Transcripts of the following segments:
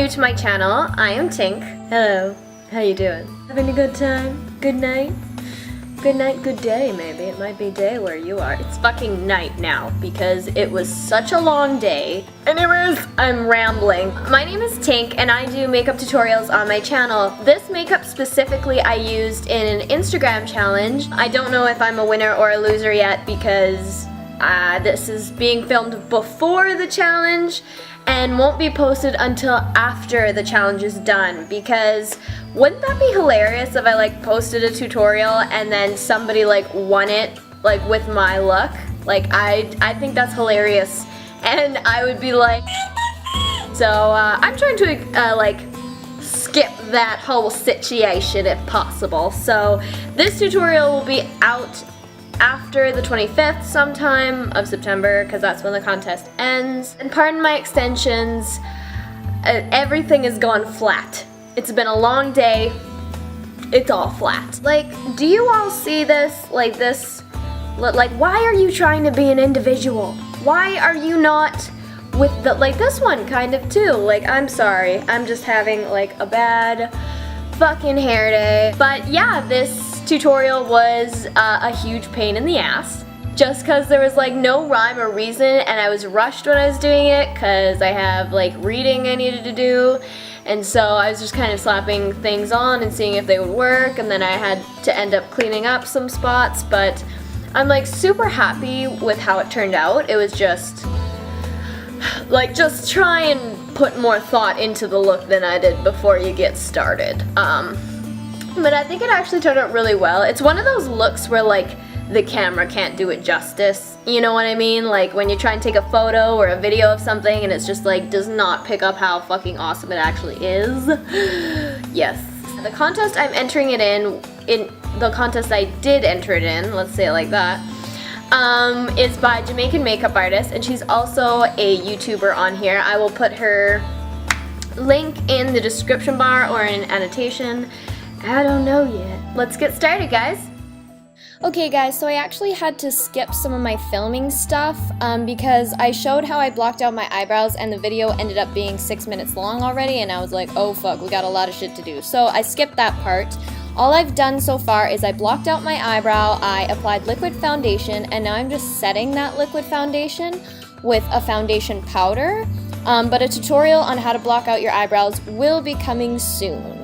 to my channel. I am Tink. Hello. How you doing? Having a good time? Good night? Good night, good day, maybe. It might be day where you are. It's fucking night now because it was such a long day. Anyways, I'm rambling. My name is Tink and I do makeup tutorials on my channel. This makeup specifically I used in an Instagram challenge. I don't know if I'm a winner or a loser yet because this is being filmed before the challenge and won't be posted until after the challenge is done, because wouldn't that be hilarious if I like posted a tutorial and then somebody like won it like with my look? Like I think that's hilarious and I would be like so I'm trying to like skip that whole situation if possible. So this tutorial will be out after the 25th sometime of September because that's when the contest ends. And pardon my extensions, everything has gone flat. It's been a long day, it's all flat. Like, do you all see this? Like this, like why are you trying to be an individual? Why are you not with the, like this one kind of too? Like, I'm sorry, I'm just having like a bad fucking hair day. But yeah, this tutorial was a huge pain in the ass just because there was like no rhyme or reason and I was rushed when I was doing it because I have like reading I needed to do, and so I was just kind of slapping things on and seeing if they would work, and then I had to end up cleaning up some spots. But I'm like super happy with how it turned out. It was just like, just try and put more thought into the look than I did before you get started. But I think it actually turned out really well. It's one of those looks where like the camera can't do it justice. You know what I mean? Like when you try and take a photo or a video of something and it's just like does not pick up how fucking awesome it actually is. Yes. The contest I'm entering it in the contest I did enter it in, let's say it like that, is by Jamaican makeup artist, and she's also a YouTuber on here. I will put her link in the description bar or in an annotation. I don't know yet. Let's get started, guys. Okay guys, so I actually had to skip some of my filming stuff because I showed how I blocked out my eyebrows and the video ended up being 6 minutes long already, and I was like, oh fuck, we got a lot of shit to do. So I skipped that part. All I've done so far is I blocked out my eyebrow, I applied liquid foundation, and now I'm just setting that liquid foundation with a foundation powder. But a tutorial on how to block out your eyebrows will be coming soon.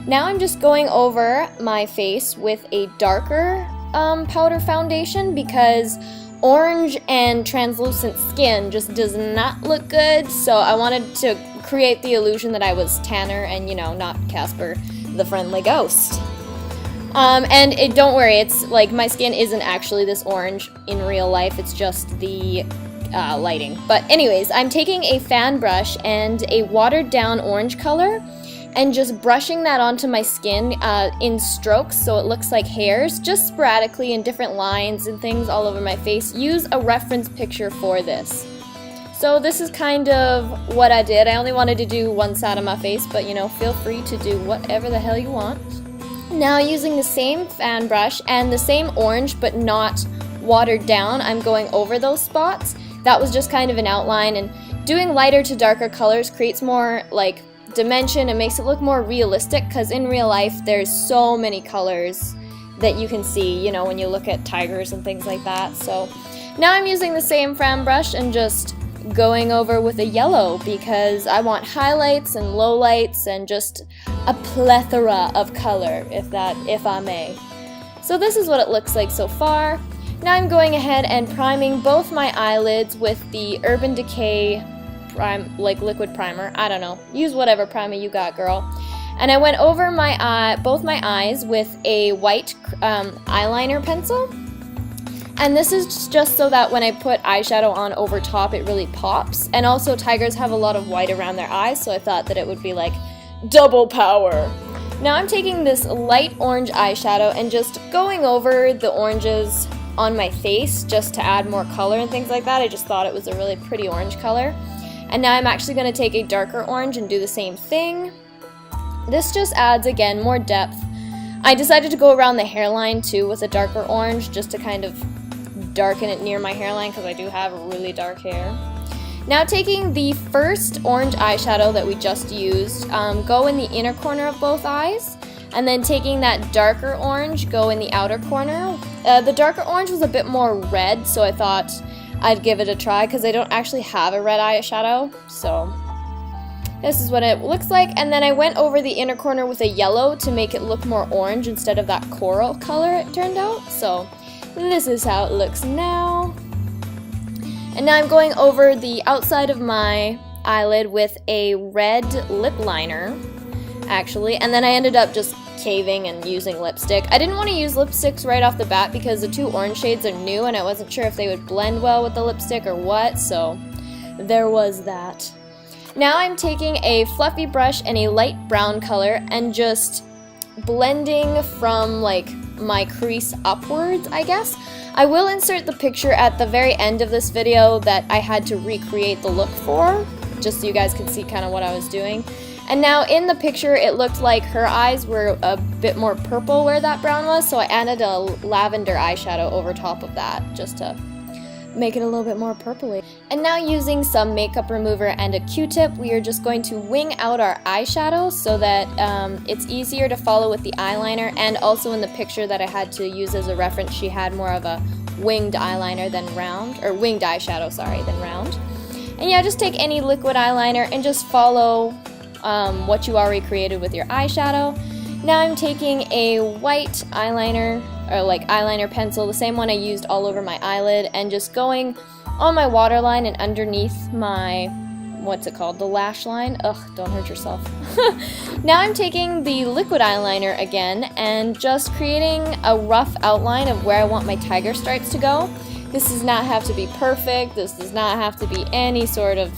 Now I'm just going over my face with a darker powder foundation because orange and translucent skin just does not look good, so I wanted to create the illusion that I was tanner and, you know, not Casper the Friendly Ghost. And don't worry, it's like my skin isn't actually this orange in real life, it's just the lighting. But anyways, I'm taking a fan brush and a watered down orange color and just brushing that onto my skin in strokes so it looks like hairs, just sporadically in different lines and things all over my face. Use a reference picture for this. So this is kind of what I did. I only wanted to do one side of my face, but you know, feel free to do whatever the hell you want. Now using the same fan brush and the same orange but not watered down, I'm going over those spots. That was just kind of an outline, and doing lighter to darker colors creates more like dimension and makes it look more realistic, because in real life there's so many colors that you can see, you know, when you look at tigers and things like that. So now I'm using the same fan brush and just going over with a yellow because I want highlights and lowlights and just a plethora of color, if I may. So this is what it looks like so far. Now I'm going ahead and priming both my eyelids with the Urban Decay liquid primer. I don't know, use whatever primer you got, girl. And I went over my both my eyes with a white eyeliner pencil, and this is just so that when I put eyeshadow on over top it really pops. And also tigers have a lot of white around their eyes, so I thought that it would be like double power. Now I'm taking this light orange eyeshadow and just going over the oranges on my face just to add more color and things like that. I just thought it was a really pretty orange color. And now I'm actually going to take a darker orange and do the same thing. This just adds, again, more depth. I decided to go around the hairline too with a darker orange just to kind of darken it near my hairline because I do have really dark hair. Now taking the first orange eyeshadow that we just used, go in the inner corner of both eyes, and then taking that darker orange, go in the outer corner. The darker orange was a bit more red, so I thought I'd give it a try because I don't actually have a red eyeshadow, so this is what it looks like. And then I went over the inner corner with a yellow to make it look more orange instead of that coral color it turned out. So this is how it looks now. And now I'm going over the outside of my eyelid with a red lip liner, actually. And then I ended up just caving and using lipstick. I didn't want to use lipsticks right off the bat because the two orange shades are new and I wasn't sure if they would blend well with the lipstick or what, so there was that. Now I'm taking a fluffy brush and a light brown color and just blending from like my crease upwards, I guess. I will insert the picture at the very end of this video that I had to recreate the look for, just so you guys can see kind of what I was doing. And now in the picture it looked like her eyes were a bit more purple where that brown was, so I added a lavender eyeshadow over top of that just to make it a little bit more purpley. And now using some makeup remover and a Q-tip, we are just going to wing out our eyeshadow so that it's easier to follow with the eyeliner. And also in the picture that I had to use as a reference, she had more of a winged eyeliner than round, or winged eyeshadow, sorry, than round. And yeah, just take any liquid eyeliner and just follow what you already created with your eyeshadow. Now I'm taking a white eyeliner, or like eyeliner pencil, the same one I used all over my eyelid, and just going on my waterline and underneath my, what's it called, the lash line. Ugh, don't hurt yourself. Now I'm taking the liquid eyeliner again and just creating a rough outline of where I want my tiger stripes to go. This does not have to be perfect, this does not have to be any sort of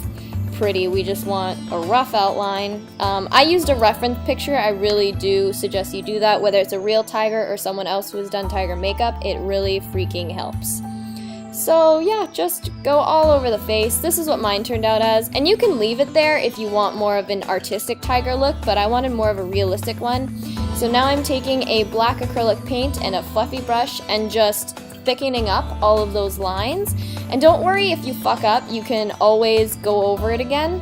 pretty, we just want a rough outline. I used a reference picture. I really do suggest you do that, whether it's a real tiger or someone else who has done tiger makeup. It really freaking helps. So yeah, just go all over the face. This is what mine turned out as, and you can leave it there if you want more of an artistic tiger look, but I wanted more of a realistic one. So now I'm taking a black acrylic paint and a fluffy brush and just thickening up all of those lines. And don't worry if you fuck up, you can always go over it again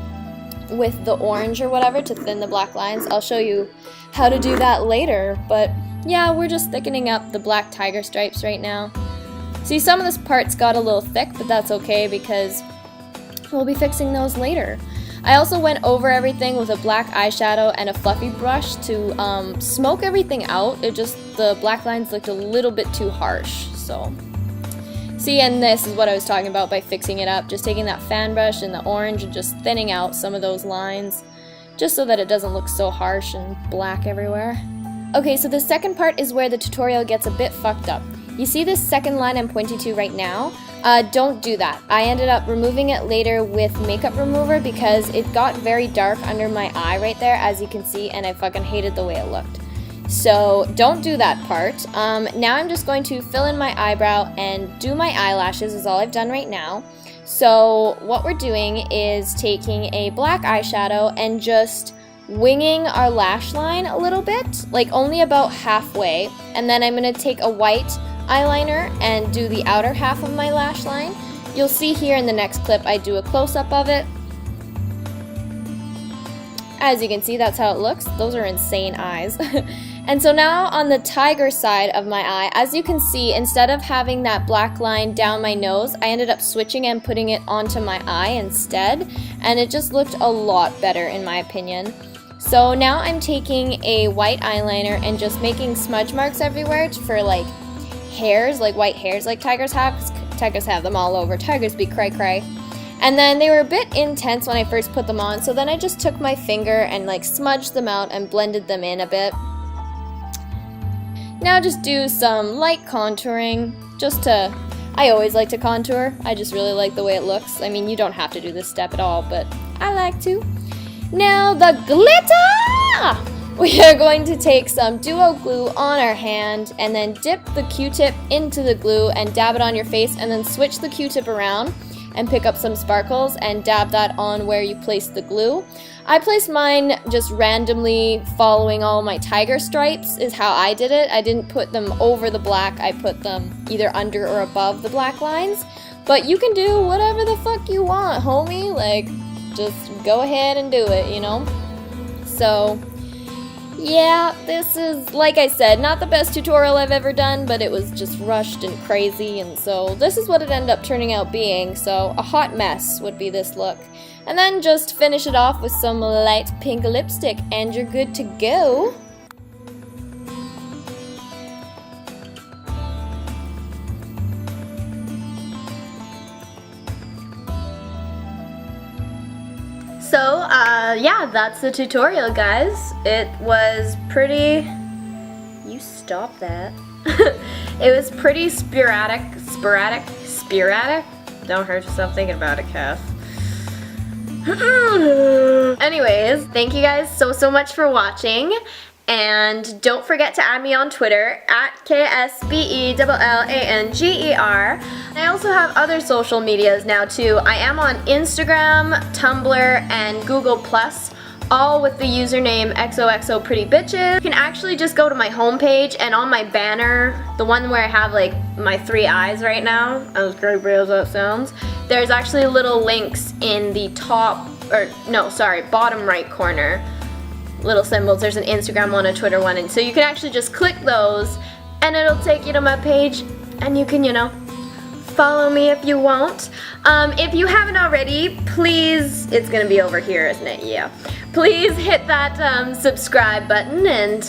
with the orange or whatever to thin the black lines. I'll show you how to do that later, but yeah, we're just thickening up the black tiger stripes right now. See, some of this part's got a little thick, but that's okay because we'll be fixing those later. I also went over everything with a black eyeshadow and a fluffy brush to smoke everything out. The black lines looked a little bit too harsh, so. See, and this is what I was talking about by fixing it up. Just taking that fan brush and the orange and just thinning out some of those lines, just so that it doesn't look so harsh and black everywhere. Okay, so the second part is where the tutorial gets a bit fucked up. You see this second line I'm pointing to right now? Don't do that. I ended up removing it later with makeup remover because it got very dark under my eye right there, as you can see, and I fucking hated the way it looked. So don't do that part. Now I'm just going to fill in my eyebrow and do my eyelashes is all I've done right now. So what we're doing is taking a black eyeshadow and just winging our lash line a little bit, like only about halfway, and then I'm going to take a white eyeliner and do the outer half of my lash line. You'll see here in the next clip I do a close-up of it. As you can see, that's how it looks. Those are insane eyes. And so now on the tiger side of my eye, as you can see, instead of having that black line down my nose, I ended up switching and putting it onto my eye instead, and it just looked a lot better in my opinion. So now I'm taking a white eyeliner and just making smudge marks everywhere for like hairs, like white hairs like tigers have, because tigers have them all over. Tigers be cray-cray. And then they were a bit intense when I first put them on, so then I just took my finger and like smudged them out and blended them in a bit. Now just do some light contouring, I always like to contour, I just really like the way it looks. I mean, you don't have to do this step at all, but I like to. Now the glitter! We are going to take some duo glue on our hand and then dip the Q-tip into the glue and dab it on your face, and then switch the Q-tip around and pick up some sparkles and dab that on where you place the glue. I placed mine just randomly following all my tiger stripes is how I did it. I didn't put them over the black, I put them either under or above the black lines. But you can do whatever the fuck you want, homie. Like, just go ahead and do it, you know? So, yeah, this is, like I said, not the best tutorial I've ever done, but it was just rushed and crazy, and so this is what it ended up turning out being. So a hot mess would be this look. And then just finish it off with some light pink lipstick, and you're good to go. So, yeah, that's the tutorial, guys. It was pretty... You stop that. It was pretty sporadic? Don't hurt yourself thinking about it, Cass. Anyways, thank you guys so much for watching. And don't forget to add me on Twitter at KSBELLANGER. I also have other social medias now too. I am on Instagram, Tumblr, and Google+, all with the username xoxoprettybitches. You can actually just go to my homepage, and on my banner, the one where I have like my 3 eyes right now, as creepy as that sounds, there's actually little links in the top, or no, sorry, bottom right corner. Little symbols. There's an Instagram one, a Twitter one, and so you can actually just click those and it'll take you to my page, and you can, you know, follow me if you want. If you haven't already, please, it's gonna be over here, isn't it? Yeah. Please hit that subscribe button and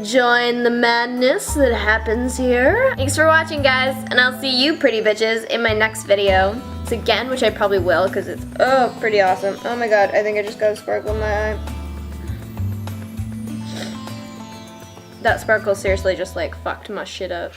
join the madness that happens here. Thanks for watching, guys, and I'll see you pretty bitches in my next video. It's again, which I probably will, because it's, oh, pretty awesome. Oh my god, I think I just got a sparkle in my eye. That sparkle seriously just like fucked my shit up.